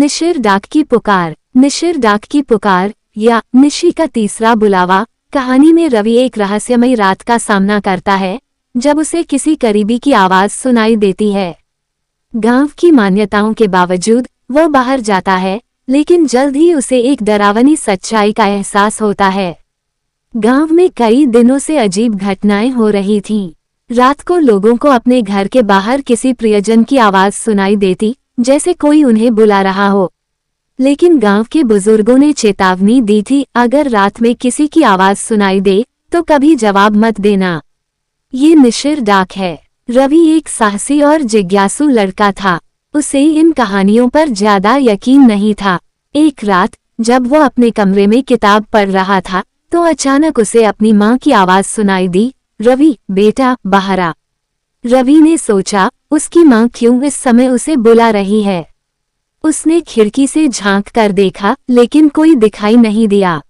निशिर डाक की पुकार। निशिर डाक की पुकार या निशी का तीसरा बुलावा कहानी में रवि एक रहस्यमयी रात का सामना करता है जब उसे किसी करीबी की आवाज सुनाई देती है। गांव की मान्यताओं के बावजूद वह बाहर जाता है, लेकिन जल्द ही उसे एक डरावनी सच्चाई का एहसास होता है। गांव में कई दिनों से अजीब घटनाएं हो रही थीं। रात को लोगों को अपने घर के बाहर किसी प्रियजन की आवाज सुनाई देती, जैसे कोई उन्हें बुला रहा हो। लेकिन गांव के बुजुर्गों ने चेतावनी दी थी, अगर रात में किसी की आवाज सुनाई दे तो कभी जवाब मत देना। ये निशिर डाक है। रवि एक साहसी और जिज्ञासु लड़का था। उसे इन कहानियों पर ज्यादा यकीन नहीं था। एक रात जब वो अपने कमरे में किताब पढ़ रहा था तो अचानक उसे अपनी माँ की आवाज सुनाई दी, रवि बेटा बाहर आ। रवि ने सोचा, उसकी माँ क्यों इस समय उसे बुला रही है। उसने खिड़की से झांक कर देखा, लेकिन कोई दिखाई नहीं दिया।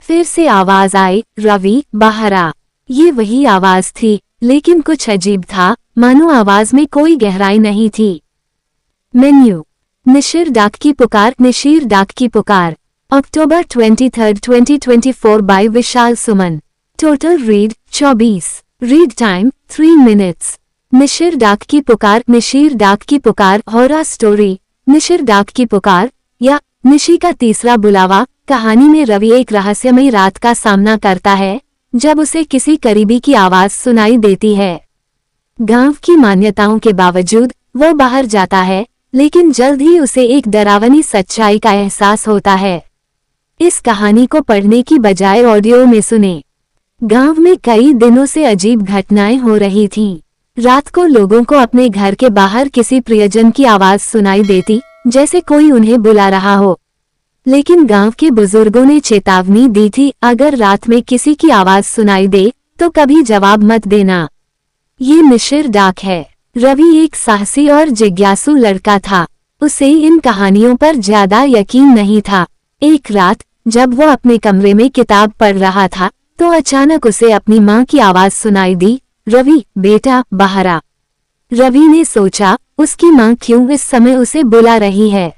फिर से आवाज आई, रवि बाहर आ। ये वही आवाज थी, लेकिन कुछ अजीब था, मानो आवाज में कोई गहराई नहीं थी। मेन्यू। निशिर डाक की पुकार। निशिर डाक की पुकार October 23, 2024 by Vishal Suman. Total read 24। Read time 3 minutes. Nishir Daak की पुकार। निशिर डाक की पुकार हॉरर स्टोरी। निशिर डाक की पुकार या निशी का तीसरा बुलावा कहानी में रवि एक रहस्यमयी रात का सामना करता है जब उसे किसी करीबी की आवाज सुनाई देती है। गांव की मान्यताओं के बावजूद वह बाहर जाता है, लेकिन जल्द ही उसे एक डरावनी सच्चाई का एहसास होता है। इस कहानी को पढ़ने की बजाय ऑडियो में सुने। गांव में कई दिनों से अजीब घटनाएं हो रही थीं। रात को लोगों को अपने घर के बाहर किसी प्रियजन की आवाज सुनाई देती, जैसे कोई उन्हें बुला रहा हो। लेकिन गांव के बुजुर्गों ने चेतावनी दी थी, अगर रात में किसी की आवाज सुनाई दे तो कभी जवाब मत देना। ये निशिर डाक है। रवि एक साहसी और जिज्ञासु लड़का था। उसे इन कहानियों पर ज्यादा यकीन नहीं था। एक रात जब वो अपने कमरे में किताब पढ़ रहा था तो अचानक उसे अपनी माँ की आवाज सुनाई दी, रवि बेटा बाहर आ। रवि ने सोचा, उसकी माँ क्यों इस समय उसे बुला रही है।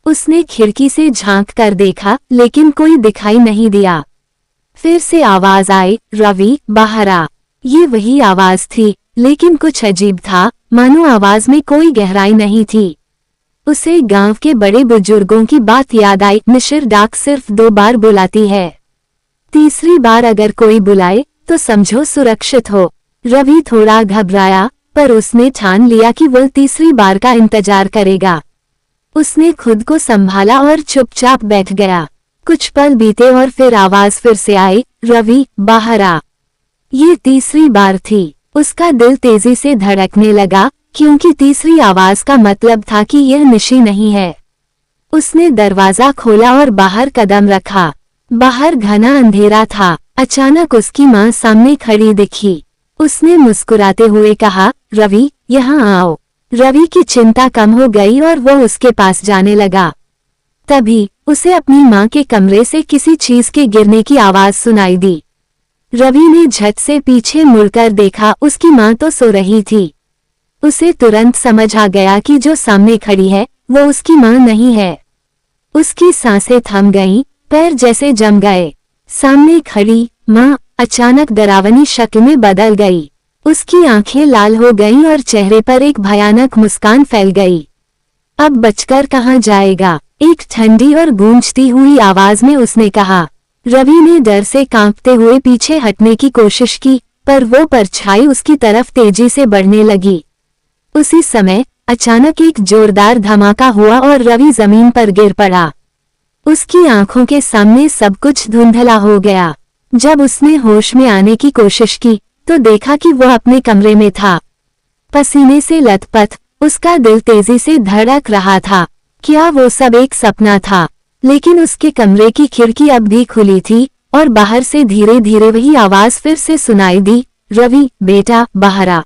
उसने खिड़की से झांक कर देखा, लेकिन कोई दिखाई नहीं दिया। फिर से आवाज आई, रवि बाहर आ। ये वही आवाज थी, लेकिन कुछ अजीब था, मानो आवाज में कोई गहराई नहीं थी। उसे गांव के बड़े बुजुर्गों की बात याद आई, निशिर डाक सिर्फ 2 बार बुलाती है। तीसरी बार अगर कोई बुलाए तो समझो सुरक्षित हो। रवि थोड़ा घबराया, पर उसने ठान लिया कि वह तीसरी बार का इंतजार करेगा। उसने खुद को संभाला और चुपचाप बैठ गया। कुछ पल बीते और फिर आवाज फिर से आई, रवि बाहर आ। ये तीसरी बार थी। उसका दिल तेजी से धड़कने लगा, क्योंकि तीसरी आवाज का मतलब था कि यह निशी नहीं है। उसने दरवाजा खोला और बाहर कदम रखा। बाहर घना अंधेरा था। अचानक उसकी माँ सामने खड़ी दिखी। उसने मुस्कुराते हुए कहा, रवि यहाँ आओ। रवि की चिंता कम हो गई और वह उसके पास जाने लगा। तभी उसे अपनी माँ के कमरे से किसी चीज के गिरने की आवाज सुनाई दी। रवि ने झट से पीछे मुड़कर देखा, उसकी माँ तो सो रही थी। उसे तुरंत समझ आ गया कि जो सामने खड़ी है वो उसकी माँ नहीं है। उसकी सांसें थम गईं, पैर जैसे जम गए। सामने खड़ी माँ अचानक डरावनी शक्ल में बदल गई। उसकी आंखें लाल हो गईं और चेहरे पर एक भयानक मुस्कान फैल गई। अब बचकर कहाँ जाएगा, एक ठंडी और गूंजती हुई आवाज में उसने कहा। रवि ने डर से कांपते हुए पीछे हटने की कोशिश की, पर वो परछाई उसकी तरफ तेजी से बढ़ने लगी। उसी समय अचानक एक जोरदार धमाका हुआ और रवि जमीन पर गिर पड़ा। उसकी आंखों के सामने सब कुछ धुंधला हो गया। जब उसने होश में आने की कोशिश की तो देखा कि वह अपने कमरे में था। पसीने से लथपथ उसका दिल तेजी से धड़क रहा था। क्या वो सब एक सपना था? लेकिन उसके कमरे की खिड़की अब भी खुली थी और बाहर से धीरे धीरे वही आवाज फिर से सुनाई दी, रवि बेटा बाहर आ।